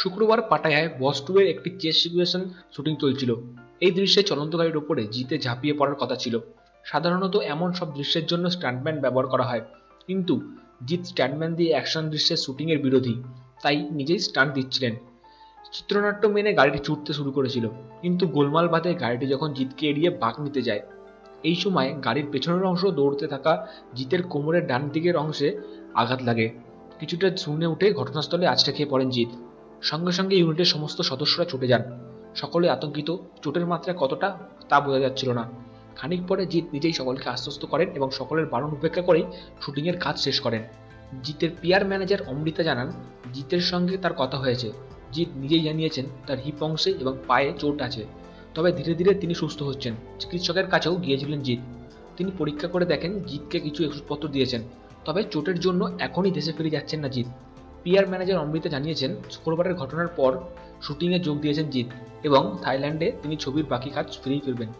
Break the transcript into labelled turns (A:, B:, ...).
A: শুক্রবার পাটায়ায় বস 2 এর একটি চেস সিচুয়েশন শুটিং চলছিল। এই দৃশ্যে চলন্ত গাড়ির উপরে জিতে ঝাঁপিয়ে পড়ার কথা ছিল। সাধারণত এমন সব দৃশ্যের জন্য স্টান্টম্যান ব্যবহার করা হয়, কিন্তু জিৎ স্টান্টম্যান দিয়ে অ্যাকশন দৃশ্যের শুটিংয়ের বিরোধী, তাই নিজেই স্টান্ট দিচ্ছিলেন। চিত্রনাট্য মেনে গাড়িটি ছুটতে শুরু করেছিল, কিন্তু গোলমাল বাধে গাড়িটি যখন জিতকে এড়িয়ে বাঁক নিতে যায়। এই সময় গাড়ির পেছনের অংশ দৌড়তে থাকা জিতের কোমরের ডান দিকের অংশে আঘাত লাগে। কিছুটা শুনে উঠে ঘটনাস্থলে আছড়ে খেয়ে পড়েন জিত। সঙ্গে সঙ্গে ইউনিটের সমস্ত সদস্যরা ছুটে যান। সকলে আতঙ্কিত, চোটের মাত্রা কতটা তা বোঝা যাচ্ছিল না। খানিক পরে জিত নিজেই সকলকে আশ্বস্ত করেন এবং সকলের বারণ উপেক্ষা করেই শুটিংয়ের কাজ শেষ করেন। জিতের পিআর ম্যানেজার অমৃতা জানান, জিতের সঙ্গে তার কথা হয়েছে। জিত নিজেই জানিয়েছেন তার হিপ অংশে এবং পায়ে চোট আছে, তবে ধীরে ধীরে তিনি সুস্থ হচ্ছেন। চিকিৎসকের কাছেও গিয়েছিলেন জিত। তিনি পরীক্ষা করে দেখেন, জিতকে কিছু ওষুধপত্র দিয়েছেন, তবে চোটের জন্য এখনই দেশে ফিরে যাচ্ছেন না জিত। পিআর ম্যানেজার অমৃতা জানিয়েছেন, শুক্রবারের ঘটনার পর শুটিংয়ে যোগ দিয়েছেন জিত এবং থাইল্যান্ডে তিনি ছবির বাকি কাজ ফিরেই ফিরবেন।